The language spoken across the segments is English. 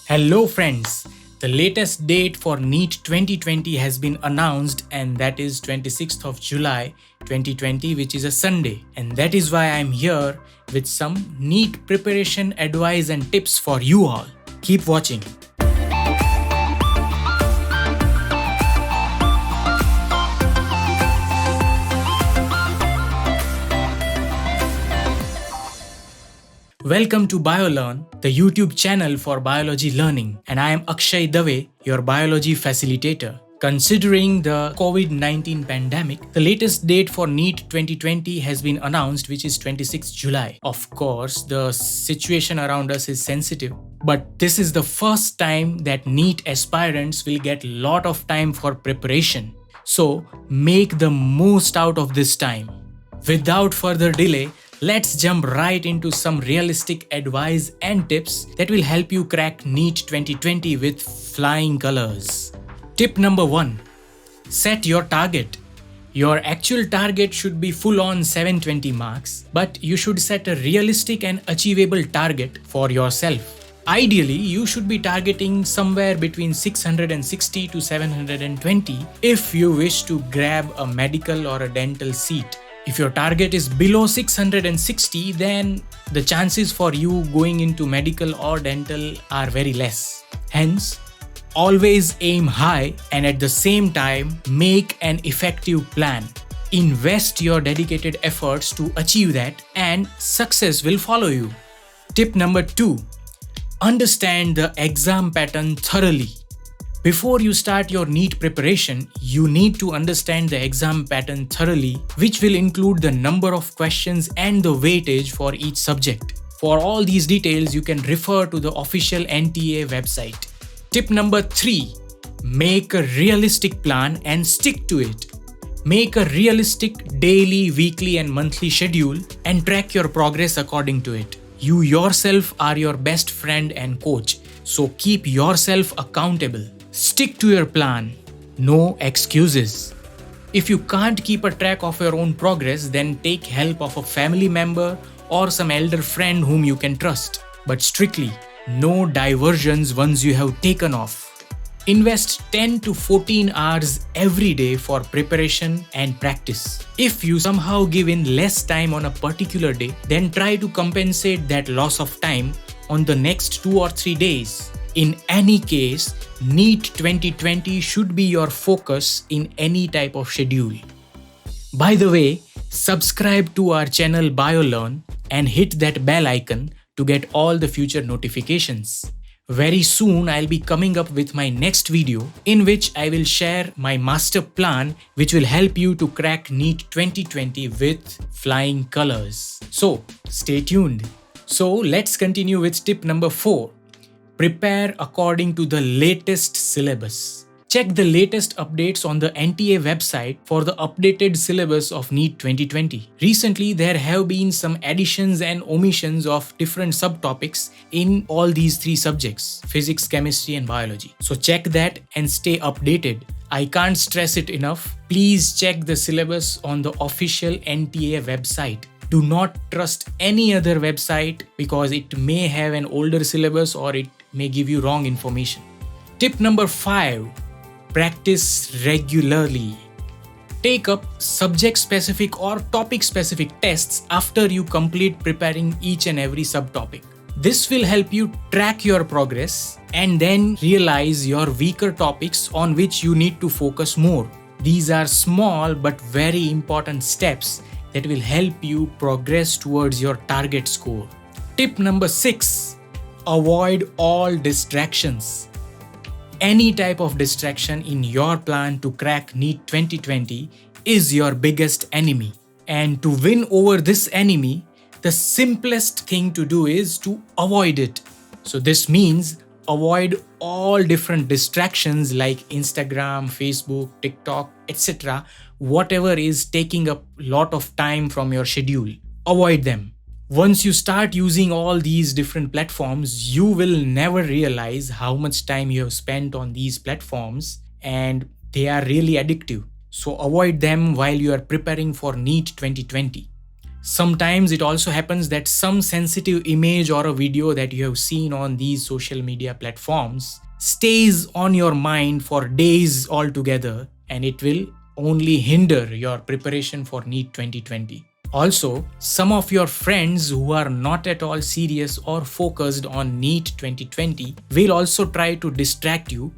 Hello friends, the latest date for NEET 2020 has been announced and that is 26th of July 2020 which is a Sunday, and that is why I am here with some NEET preparation advice and tips for you all. Keep watching. Welcome to BioLearn, the YouTube channel for biology learning, and I am Akshay Dave, your biology facilitator. Considering the COVID-19 pandemic, the latest date for NEET 2020 has been announced, which is 26 July. Of course, the situation around us is sensitive, but this is the first time that NEET aspirants will get a lot of time for preparation. So, make the most out of this time. Without further delay, let's jump right into some realistic advice and tips that will help you crack NEET 2020 with flying colors. Tip number 1. Set your target. Your actual target should be full on 720 marks, but you should set a realistic and achievable target for yourself. Ideally, you should be targeting somewhere between 660 to 720 if you wish to grab a medical or a dental seat. If your target is below 660, then the chances for you going into medical or dental are very less. Hence, always aim high and at the same time make an effective plan. Invest your dedicated efforts to achieve that and success will follow you. Tip number 2. Understand the exam pattern thoroughly. Before you start your NEET preparation, you need to understand the exam pattern thoroughly, which will include the number of questions and the weightage for each subject. For all these details, you can refer to the official NTA website. Tip number 3. Make a realistic plan and stick to it. Make a realistic daily, weekly and monthly schedule and track your progress according to it. You yourself are your best friend and coach, so keep yourself accountable. Stick to your plan. No excuses. If you can't keep a track of your own progress, then take help of a family member or some elder friend whom you can trust. But strictly, no diversions once you have taken off. Invest 10 to 14 hours every day for preparation and practice. If you somehow give in less time on a particular day, then try to compensate that loss of time on the next 2 or 3 days. In any case, NEET 2020 should be your focus in any type of schedule. By the way, subscribe to our channel BioLearn and hit that bell icon to get all the future notifications. Very soon I'll be coming up with my next video in which I will share my master plan which will help you to crack NEET 2020 with flying colors. So stay tuned. So let's continue with tip number 4. Prepare according to the latest syllabus. Check the latest updates on the NTA website for the updated syllabus of NEET 2020. Recently, there have been some additions and omissions of different subtopics in all these 3 subjects: physics, chemistry, and biology. So check that and stay updated. I can't stress it enough. Please check the syllabus on the official NTA website. Do not trust any other website because it may have an older syllabus or it may give you wrong information. Tip number 5. Practice regularly. Take up subject-specific or topic-specific tests after you complete preparing each and every subtopic. This will help you track your progress and then realize your weaker topics on which you need to focus more. These are small but very important steps that will help you progress towards your target score. Tip number 6. Avoid all distractions. Any type of distraction in your plan to crack NEET 2020 is your biggest enemy. And to win over this enemy, the simplest thing to do is to avoid it. So this means avoid all different distractions like Instagram, Facebook, TikTok, etc. Whatever is taking up a lot of time from your schedule. Avoid them. Once you start using all these different platforms, you will never realize how much time you have spent on these platforms and they are really addictive. So avoid them while you are preparing for NEET 2020. Sometimes it also happens that some sensitive image or a video that you have seen on these social media platforms stays on your mind for days altogether, and it will only hinder your preparation for NEET 2020. Also, some of your friends who are not at all serious or focused on NEET 2020 will also try to distract you,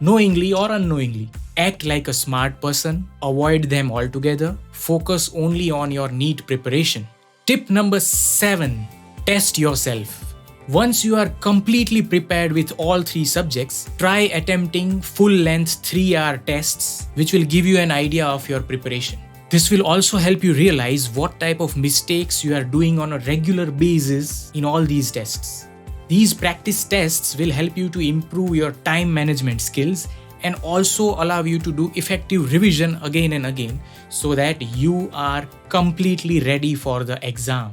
knowingly or unknowingly. Act like a smart person, avoid them altogether, focus only on your NEET preparation. Tip number 7. Test yourself. Once you are completely prepared with all 3 subjects, try attempting full-length 3-hour tests, which will give you an idea of your preparation. This will also help you realize what type of mistakes you are doing on a regular basis in all these tests. These practice tests will help you to improve your time management skills and also allow you to do effective revision again and again so that you are completely ready for the exam.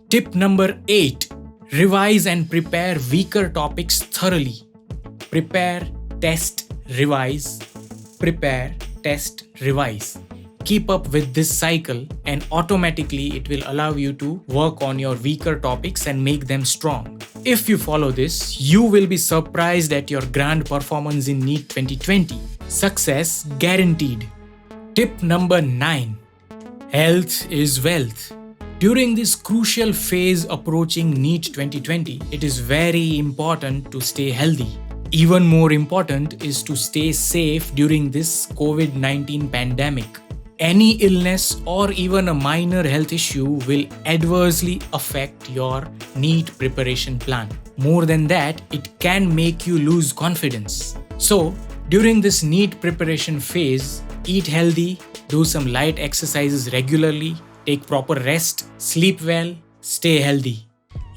Tip number 8. Revise and prepare weaker topics thoroughly. Prepare, test, revise. Prepare, test, revise. Keep up with this cycle and automatically it will allow you to work on your weaker topics and make them strong. If you follow this, you will be surprised at your grand performance in NEET 2020. Success guaranteed. Tip number 9. Health is wealth. During this crucial phase approaching NEET 2020, it is very important to stay healthy. Even more important is to stay safe during this COVID-19 pandemic. Any illness or even a minor health issue will adversely affect your NEET preparation plan. More than that, it can make you lose confidence. So, during this NEET preparation phase, eat healthy, do some light exercises regularly, take proper rest, sleep well, stay healthy.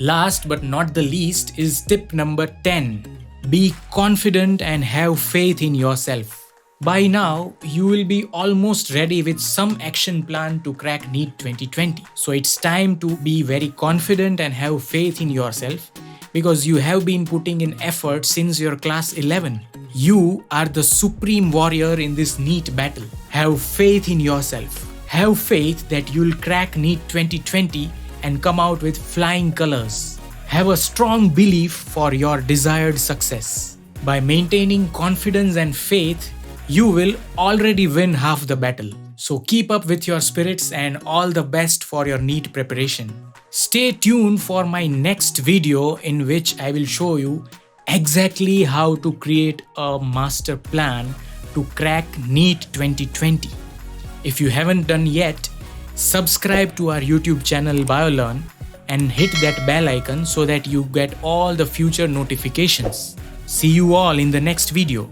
Last but not the least is tip number 10. Be confident and have faith in yourself. By now, you will be almost ready with some action plan to crack NEET 2020. So it's time to be very confident and have faith in yourself because you have been putting in effort since your class 11. You are the supreme warrior in this NEET battle. Have faith in yourself. Have faith that you'll crack NEET 2020 and come out with flying colors. Have a strong belief for your desired success. By maintaining confidence and faith, you will already win half the battle. So keep up with your spirits and all the best for your NEET preparation. Stay tuned for my next video in which I will show you exactly how to create a master plan to crack NEET 2020. If you haven't done yet, subscribe to our YouTube channel BioLearn and hit that bell icon so that you get all the future notifications. See you all in the next video.